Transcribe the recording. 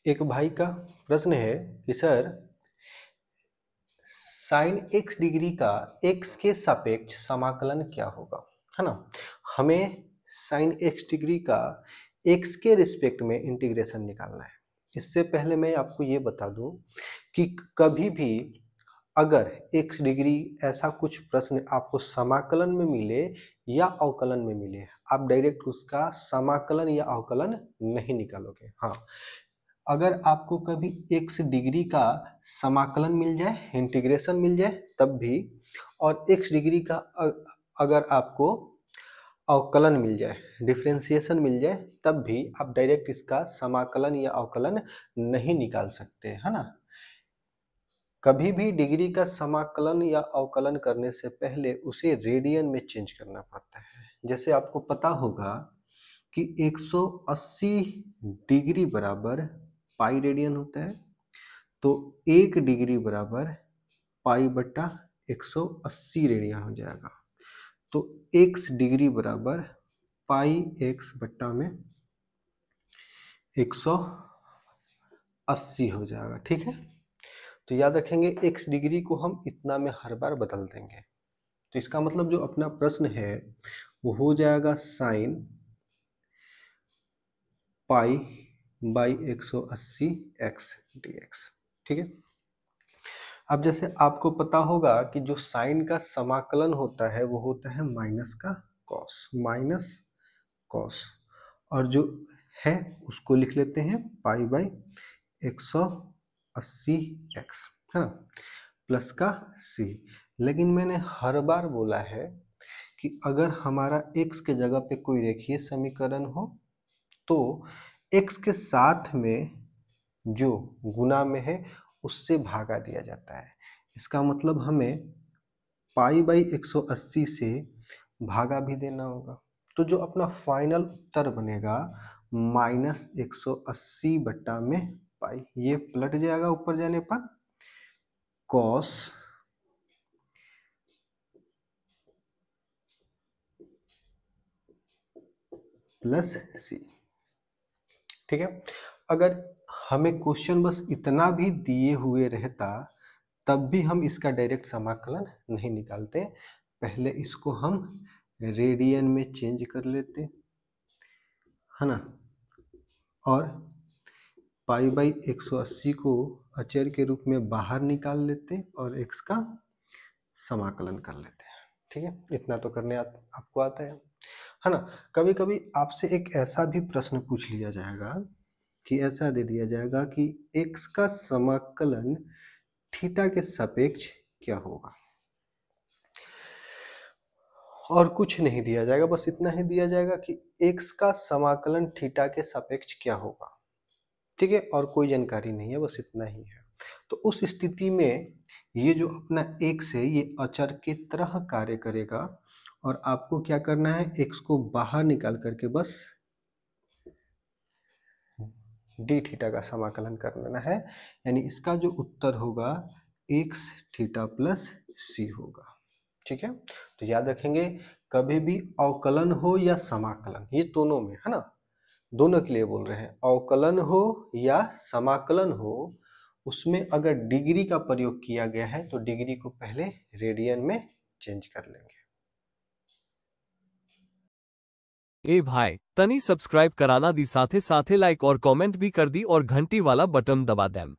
एक भाई का प्रश्न है कि सर साइन x डिग्री का x के सापेक्ष समाकलन क्या होगा, है ना। हमें साइन x डिग्री का x के रिस्पेक्ट में इंटीग्रेशन निकालना है। इससे पहले मैं आपको ये बता दूं कि कभी भी अगर x डिग्री ऐसा कुछ प्रश्न आपको समाकलन में मिले या अवकलन में मिले, आप डायरेक्ट उसका समाकलन या अवकलन नहीं निकालोगे। हाँ, अगर आपको कभी x डिग्री का समाकलन मिल जाए, इंटीग्रेशन मिल जाए तब भी, और x डिग्री का अगर आपको अवकलन मिल जाए, डिफरेंशिएशन मिल जाए तब भी आप डायरेक्ट इसका समाकलन या अवकलन नहीं निकाल सकते, है ना। कभी भी डिग्री का समाकलन या अवकलन करने से पहले उसे रेडियन में चेंज करना पड़ता है। जैसे आपको पता होगा कि 180 डिग्री बराबर पाई रेडियन होता है, तो 1 डिग्री बराबर पाई बटा 180 रेडियन हो जाएगा। तो x डिग्री बराबर पाई x बट्टा में 180 हो जाएगा, ठीक है। तो याद रखेंगे x डिग्री को हम इतना में हर बार बदल देंगे। तो इसका मतलब जो अपना प्रश्न है वो हो जाएगा sine pi by 180 x dx, ठीक है। अब जैसे आपको पता होगा कि जो साइन का समाकलन होता है वो होता है माइनस का कॉस, और जो है उसको लिख लेते हैं पाई बाई 180 x, है ना, प्लस का c। लेकिन मैंने हर बार बोला है कि अगर हमारा x के जगह पे कोई रेखीय समीकरण हो तो x के साथ में जो गुना में है उससे भागा दिया जाता है। इसका मतलब हमें पाई बाई 180 से भागा भी देना होगा। तो जो अपना फाइनल उत्तर बनेगा माइनस 180 बट्टा में पाई, ये पलट जाएगा ऊपर जाने पर कॉस प्लस सी, ठीक है। अगर हमें क्वेश्चन बस इतना भी दिए हुए रहता तब भी हम इसका डायरेक्ट समाकलन नहीं निकालते, पहले इसको हम रेडियन में चेंज कर लेते, है ना, और पाई बाई 180 को अचर के रूप में बाहर निकाल लेते और x का समाकलन कर लेते हैं, ठीक है। इतना तो करने आपको आता है ना। कभी कभी आपसे एक ऐसा भी प्रश्न पूछ लिया जाएगा कि ऐसा दे दिया जाएगा कि x का समाकलन थीटा के सापेक्ष क्या होगा, और कुछ नहीं दिया जाएगा, बस इतना ही दिया जाएगा कि x का समाकलन थीटा के सापेक्ष क्या होगा, ठीक है, और कोई जानकारी नहीं है, बस इतना ही है। तो उस स्थिति में ये जो अपना x है ये अचर की तरह कार्य करेगा, और आपको क्या करना है, x को बाहर निकाल करके बस डी थीटा का समाकलन करना है, यानी इसका जो उत्तर होगा x थीटा प्लस सी होगा, ठीक है। तो याद रखेंगे कभी भी अवकलन हो या समाकलन, ये दोनों में, है ना, दोनों के लिए बोल रहे हैं, अवकलन हो या समाकलन हो, उसमें अगर डिग्री का प्रयोग किया गया है तो डिग्री को पहले रेडियन में चेंज कर लेंगे। ए भाई तनी सब्सक्राइब कराना दी, साथे साथे लाइक और कमेंट भी कर दी और घंटी वाला बटन दबा देम।